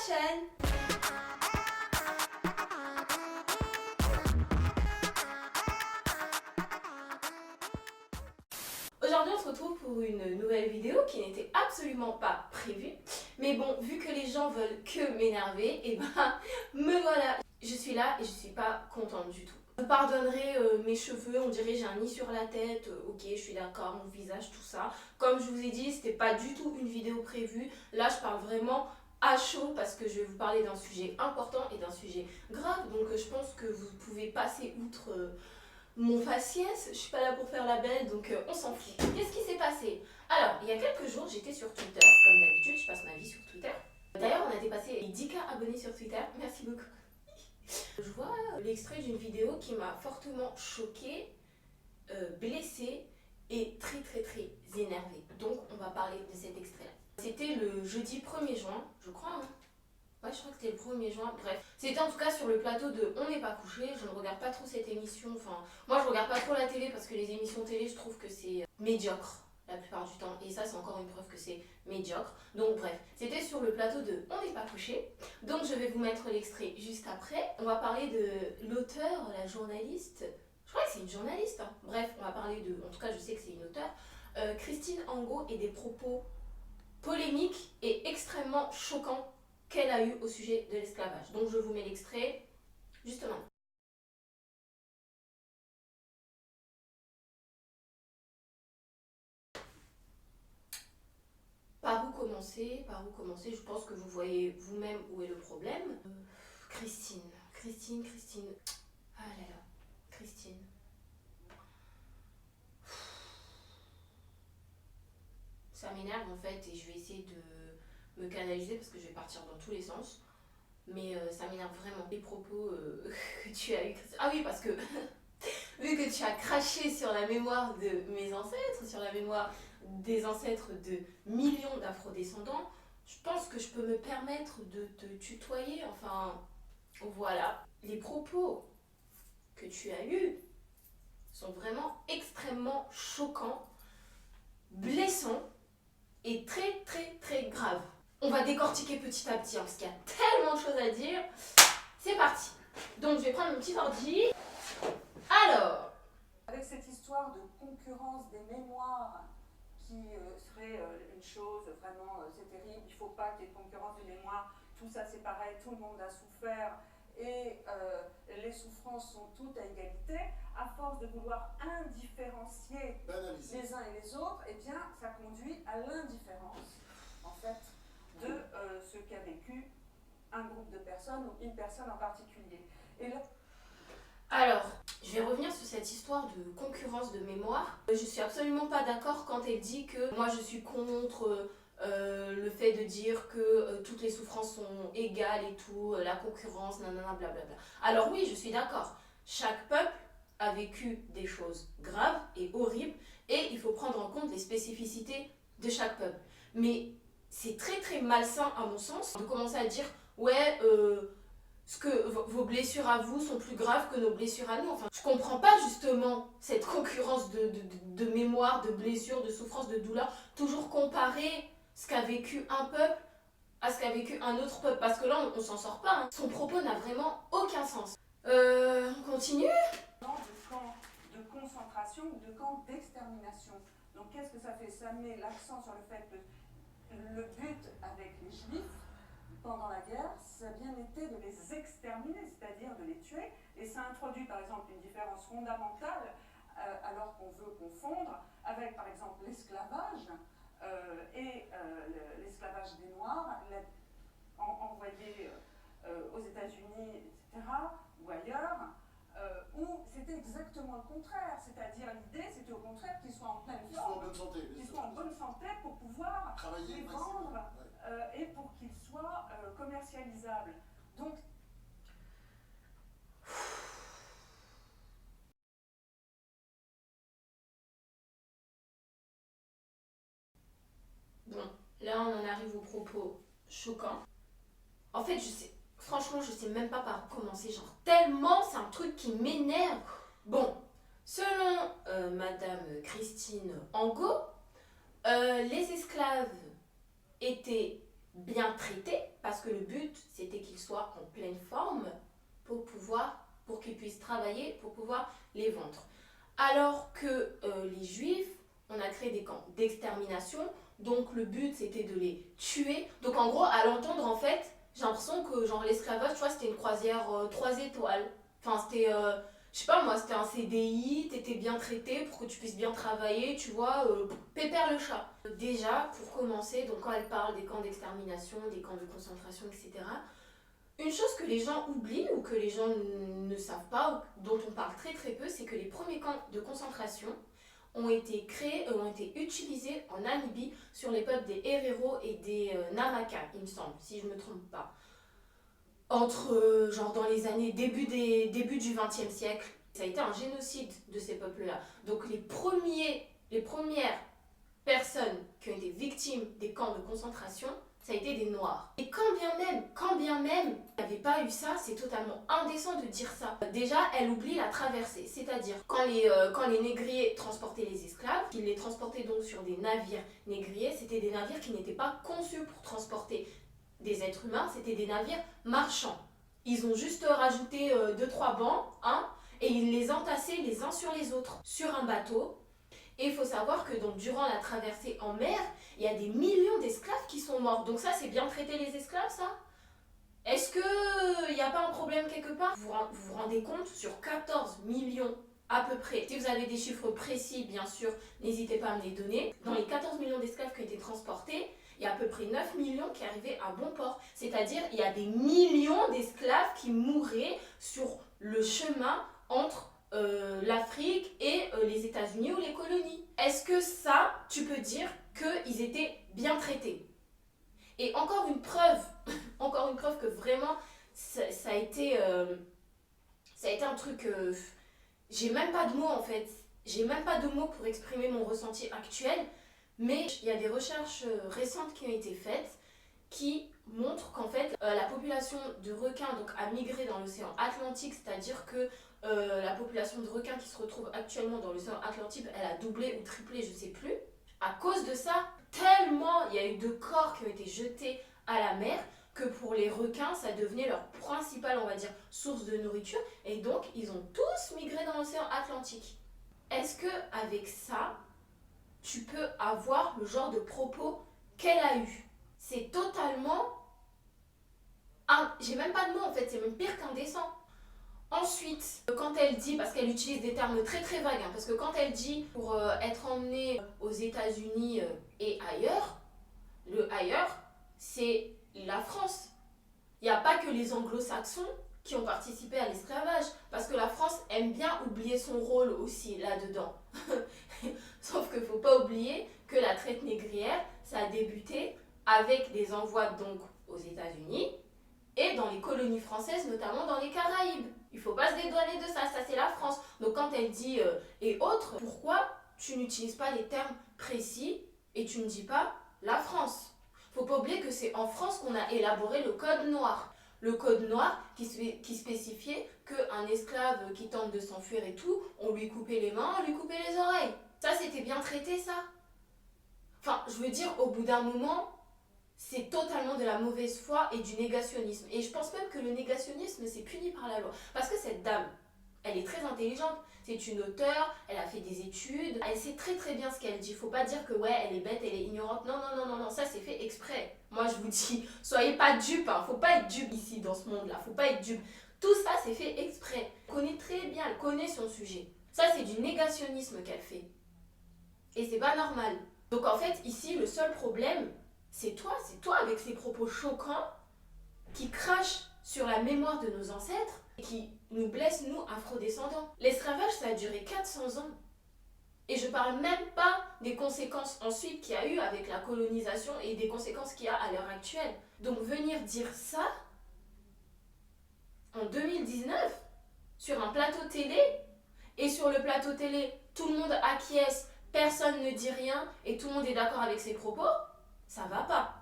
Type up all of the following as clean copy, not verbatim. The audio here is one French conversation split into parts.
prochaine. Aujourd'hui on se retrouve pour une nouvelle vidéo qui n'était absolument pas prévue. Mais bon, vu que les gens veulent que m'énerver, et ben me voilà. Je suis là et je suis pas contente du tout. Vous pardonnerez mes cheveux, on dirait j'ai un nid sur la tête, ok je suis d'accord, mon visage, tout ça. Comme je vous ai dit, c'était pas du tout une vidéo prévue. Là je parle vraiment à chaud parce que je vais vous parler d'un sujet important et d'un sujet grave. Donc je pense que vous pouvez passer outre mon faciès. Je suis pas là pour faire la belle, donc on s'en fout. Qu'est-ce qui s'est passé? Alors, il y a quelques jours, j'étais sur Twitter, comme d'habitude, je passe ma vie sur Twitter. D'ailleurs, on a dépassé les 10K abonnés sur Twitter, merci beaucoup. Je vois l'extrait d'une vidéo qui m'a fortement choquée, blessée et très énervée. Donc, on va parler de cet extrait-là. C'était le jeudi 1er juin, je crois, hein. Ouais, je crois que c'était le 1er juin, bref. C'était en tout cas sur le plateau de On n'est pas couché. Je ne regarde pas trop cette émission. Enfin, moi je regarde pas trop la télé parce que les émissions télé, je trouve que c'est médiocre la plupart du temps. Et ça, c'est encore une preuve que c'est médiocre. Donc bref, c'était sur le plateau de On n'est pas couché. Donc je vais vous mettre l'extrait juste après. On va parler de l'auteur, la journaliste. Je crois que c'est une journaliste, hein. Bref, on va parler de... En tout cas, je sais que c'est une auteure. Christine Angot, et des propos polémiques et extrêmement choquants qu'elle a eu au sujet de l'esclavage. Donc je vous mets l'extrait justement. Par où commencer? Je pense que vous voyez vous-même où est le problème. Christine. Ah là là, Christine. Ça m'énerve en fait et je vais essayer de me canaliser parce que je vais partir dans tous les sens. Mais ça m'énerve vraiment les propos que tu as eu. Ah oui, parce que vu que tu as craché sur la mémoire de mes ancêtres, sur la mémoire des ancêtres de millions d'afrodescendants, je pense que je peux me permettre de te tutoyer. Enfin, voilà. Les propos que tu as eus sont vraiment extrêmement choquants, blessants et très graves. On va décortiquer petit à petit, hein, parce qu'il y a tellement de choses à dire. C'est parti. Donc je vais prendre mon petit ordi. Alors, avec cette histoire de concurrence des mémoires qui serait une chose vraiment, c'est terrible, il ne faut pas qu'il y ait de concurrence des mémoires, tout ça c'est pareil, tout le monde a souffert et les souffrances sont toutes à égalité, à force de vouloir indifférencier les uns et les autres, eh bien ça conduit à l'indifférence en fait de ce qu'a vécu un groupe de personnes ou une personne en particulier. Et là, alors, je vais revenir sur cette histoire de concurrence de mémoire. Je suis absolument pas d'accord quand elle dit que moi je suis contre le fait de dire que toutes les souffrances sont égales et tout, la concurrence, nanana, blablabla. Alors oui, je suis d'accord. Chaque peuple a vécu des choses graves et horribles et il faut prendre en compte les spécificités de chaque peuple. Mais c'est très malsain à mon sens de commencer à dire ouais, ce que vos blessures à vous sont plus graves que nos blessures à nous. Enfin, je comprends pas justement cette concurrence de mémoire, de blessures, de souffrances, de douleurs. Toujours comparer ce qu'a vécu un peuple à ce qu'a vécu un autre peuple. Parce que là, on s'en sort pas, hein. Son propos n'a vraiment aucun sens. On continue? de camps de concentration ou de camps d'extermination. Donc qu'est-ce que ça fait? Ça met l'accent sur le fait que le but avec les juifs pendant la guerre, ça a bien été de les exterminer, c'est-à-dire de les tuer, et ça introduit par exemple une différence fondamentale alors qu'on veut confondre avec par exemple l'esclavage et l'esclavage des Noirs envoyés aux États-Unis, etc., ou ailleurs, où c'était exactement le contraire, c'est-à-dire l'idée c'était au contraire qu'ils soient en pleine forme, qu'ils soient en bonne santé pour pouvoir travailler, les vendre et pour qu'ils soient commercialisables. Donc bon, là on en arrive aux propos choquants. En fait, franchement, je sais même pas par où commencer. Genre, tellement, c'est un truc qui m'énerve. Bon, selon Madame Christine Angot, les esclaves étaient bien traités, parce que le but c'était qu'ils soient en pleine forme pour qu'ils puissent travailler, pour pouvoir les vendre. Alors que les juifs, on a créé des camps d'extermination, donc le but c'était de les tuer. Donc en gros, à l'entendre en fait, j'ai l'impression que genre l'esclavage, tu vois, c'était une croisière 3 étoiles. Enfin, c'était, je sais pas moi, c'était un CDI, t'étais bien traité pour que tu puisses bien travailler, tu vois, pépère le chat. Déjà, pour commencer, donc quand elle parle des camps d'extermination, des camps de concentration, etc., une chose que les gens oublient ou que les gens ne savent pas, ou dont on parle très très peu, c'est que les premiers camps de concentration ont été créés, ont été utilisés en Namibie sur les peuples des Herero et des Namaka, il me semble, si je ne me trompe pas. Entre, genre dans les années début du XXe siècle, ça a été un génocide de ces peuples-là. Donc les premières personnes qui ont été victimes des camps de concentration, ça a été des Noirs. Et quand bien même, il n'y avait pas eu ça, c'est totalement indécent de dire ça. Déjà, elle oublie la traversée, c'est-à-dire quand les négriers transportaient les esclaves, qu'ils les transportaient donc sur des navires négriers, c'était des navires qui n'étaient pas conçus pour transporter des êtres humains, c'était des navires marchands. Ils ont juste rajouté 2-3 bancs, hein, et ils les entassaient les uns sur les autres sur un bateau. Et il faut savoir que donc, durant la traversée en mer, il y a des millions d'esclaves qui sont morts. Donc ça, c'est bien traiter les esclaves, ça? Est-ce qu'il n'y a pas un problème quelque part? Vous vous rendez compte, sur 14 millions à peu près, si vous avez des chiffres précis, bien sûr, n'hésitez pas à me les donner. Dans les 14 millions d'esclaves qui ont été transportés, il y a à peu près 9 millions qui arrivaient à bon port. C'est-à-dire, il y a des millions d'esclaves qui mouraient sur le chemin entre l'Afrique et les États-Unis ou les colonies. Est-ce que ça, tu peux dire qu'ils étaient bien traités? Et encore une preuve que vraiment, ça a été un truc... j'ai même pas de mots en fait. J'ai même pas de mots pour exprimer mon ressenti actuel. Mais il y a des recherches récentes qui ont été faites qui montrent qu'en fait, la population de requins donc, a migré dans l'océan Atlantique, c'est-à-dire que la population de requins qui se retrouve actuellement dans l'océan Atlantique, elle a doublé ou triplé, je sais plus. À cause de ça, tellement il y a eu de corps qui ont été jetés à la mer que pour les requins, ça devenait leur principale, on va dire, source de nourriture. Et donc, ils ont tous migré dans l'océan Atlantique. Est-ce que avec ça, tu peux avoir le genre de propos qu'elle a eu? C'est totalement... j'ai même pas de mots en fait, c'est même pire qu'indécent. Ensuite, quand elle dit, parce qu'elle utilise des termes très très vagues, hein, parce que quand elle dit pour être emmenée aux États-Unis et ailleurs, le ailleurs, c'est la France. Il n'y a pas que les anglo-saxons qui ont participé à l'esclavage, parce que la France aime bien oublier son rôle aussi là-dedans. Sauf qu'il ne faut pas oublier que la traite négrière, ça a débuté avec des envois donc aux États-Unis et dans les colonies françaises, notamment dans les Caraïbes. Il ne faut pas se dédouaner de ça, ça c'est la France. Donc quand elle dit et autres, pourquoi tu n'utilises pas les termes précis et tu ne dis pas la France? Il ne faut pas oublier que c'est en France qu'on a élaboré le code noir. Le code noir qui spécifiait qu'un esclave qui tente de s'enfuir et tout, on lui coupait les mains, on lui coupait les oreilles. Ça c'était bien traité ça. Enfin, je veux dire, au bout d'un moment, c'est totalement de la mauvaise foi et du négationnisme. Et je pense même que le négationnisme, c'est puni par la loi. Parce que cette dame, elle est très intelligente. C'est une auteure, elle a fait des études, elle sait très très bien ce qu'elle dit. Faut pas dire que ouais, elle est bête, elle est ignorante. Non, non, non, non, non, ça c'est fait exprès. Moi je vous dis, soyez pas dupes, hein. Faut pas être dupe ici dans ce monde-là, faut pas être dupe. Tout ça c'est fait exprès. Elle connaît très bien, elle connaît son sujet. Ça c'est du négationnisme qu'elle fait. Et c'est pas normal. Donc en fait, ici, le seul problème, c'est toi avec ces propos choquants qui crachent sur la mémoire de nos ancêtres et qui nous blessent, nous, afrodescendants. L'esclavage, ça a duré 400 ans. Et je parle même pas des conséquences ensuite qu'il y a eu avec la colonisation et des conséquences qu'il y a à l'heure actuelle. Donc venir dire ça en 2019 sur un plateau télé, et sur le plateau télé, tout le monde acquiesce, personne ne dit rien et tout le monde est d'accord avec ses propos, ça va pas.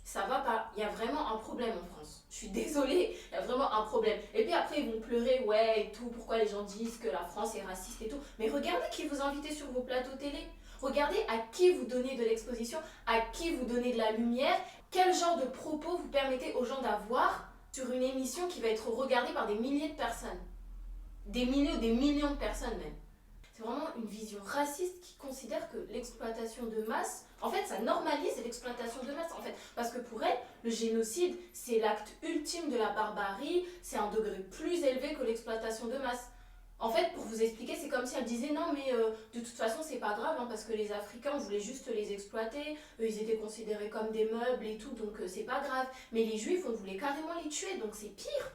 Ça va pas. Il y a vraiment un problème en France. France. Je suis désolée, il y a vraiment un problème. Et puis après, ils vont pleurer, ouais, et tout, pourquoi les gens disent que la France est raciste et tout. Mais regardez qui vous invitez sur vos plateaux télé. Regardez à qui vous donnez de l'exposition, à qui vous donnez de la lumière, quel genre de propos vous permettez aux gens d'avoir sur une émission qui va être regardée par des milliers de personnes. Des millions de personnes même. C'est vraiment une vision raciste qui considère que l'exploitation de masse, en fait, ça normalise l'exploitation de masse, en fait. Parce que pour elle, le génocide, c'est l'acte ultime de la barbarie, c'est un degré plus élevé que l'exploitation de masse. En fait, pour vous expliquer, c'est comme si elle disait non, mais de toute façon, c'est pas grave, hein, parce que les Africains, on voulait juste les exploiter, ils étaient considérés comme des meubles et tout, donc c'est pas grave. Mais les Juifs, on voulait carrément les tuer, donc c'est pire.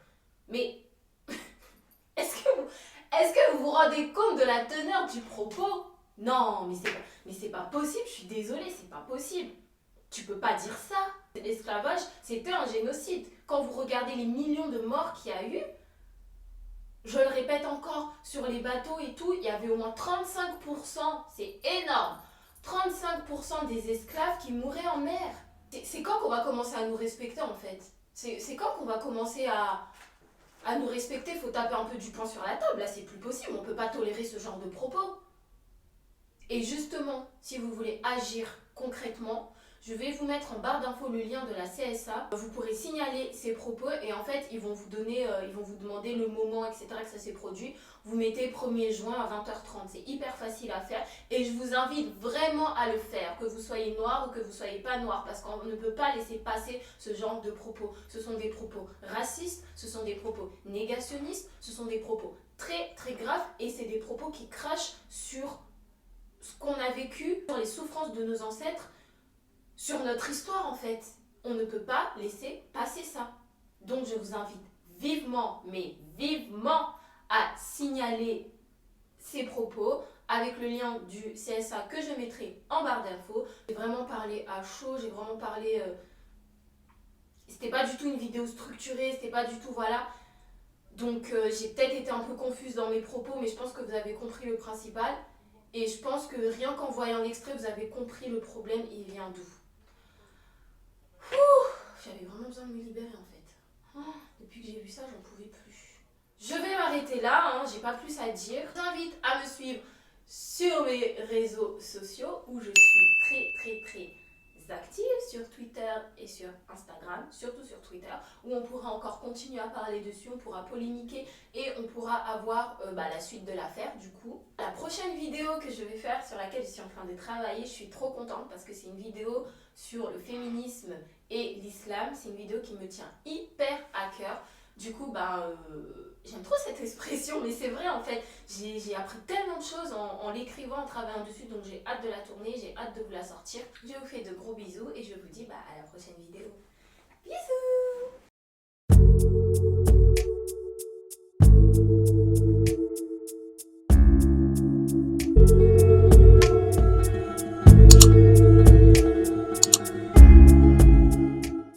Mais est-ce que vous vous rendez compte de la teneur du propos? Non, mais c'est pas possible, je suis désolée, c'est pas possible. Tu peux pas dire ça. L'esclavage, c'était un génocide. Quand vous regardez les millions de morts qu'il y a eu, je le répète encore, sur les bateaux et tout, il y avait au moins 35%, c'est énorme, 35% des esclaves qui mouraient en mer. C'est quand qu'on va commencer à nous respecter en fait? C'est quand qu'on va commencer à nous respecter? Faut taper un peu du poing sur la table, là c'est plus possible, on peut pas tolérer ce genre de propos. Et justement, si vous voulez agir concrètement, je vais vous mettre en barre d'infos le lien de la CSA. Vous pourrez signaler ces propos et en fait, ils vont vous demander le moment, etc. que ça s'est produit. Vous mettez 1er juin à 20h30. C'est hyper facile à faire et je vous invite vraiment à le faire, que vous soyez noir ou que vous soyez pas noir, parce qu'on ne peut pas laisser passer ce genre de propos. Ce sont des propos racistes, ce sont des propos négationnistes, ce sont des propos très très graves et c'est des propos qui crachent sur ce qu'on a vécu, sur les souffrances de nos ancêtres, sur notre histoire en fait. On ne peut pas laisser passer ça. Donc je vous invite vivement, mais vivement, à signaler ces propos avec le lien du CSA que je mettrai en barre d'infos. J'ai vraiment parlé à chaud, j'ai vraiment parlé... C'était pas du tout une vidéo structurée, c'était pas du tout... Voilà. Donc j'ai peut-être été un peu confuse dans mes propos, mais je pense que vous avez compris le principal. Et je pense que rien qu'en voyant l'extrait, vous avez compris le problème, il vient d'où. J'avais vraiment besoin de me libérer en fait. Depuis que j'ai vu ça, j'en pouvais plus. Je vais m'arrêter là, hein, j'ai pas plus à dire. Je t'invite à me suivre sur mes réseaux sociaux où je suis très active sur Twitter et sur Instagram, surtout sur Twitter, où on pourra encore continuer à parler dessus, on pourra polémiquer et on pourra avoir la suite de l'affaire du coup. La prochaine vidéo que je vais faire, sur laquelle je suis en train de travailler, je suis trop contente parce que c'est une vidéo sur le féminisme et l'islam. C'est une vidéo qui me tient hyper à cœur. Du coup, j'aime trop cette expression, mais c'est vrai en fait. J'ai appris tellement de choses en l'écrivant, en travaillant dessus, donc j'ai hâte de la tourner, j'ai hâte de vous la sortir. Je vous fais de gros bisous et je vous dis à la prochaine vidéo. Bisous!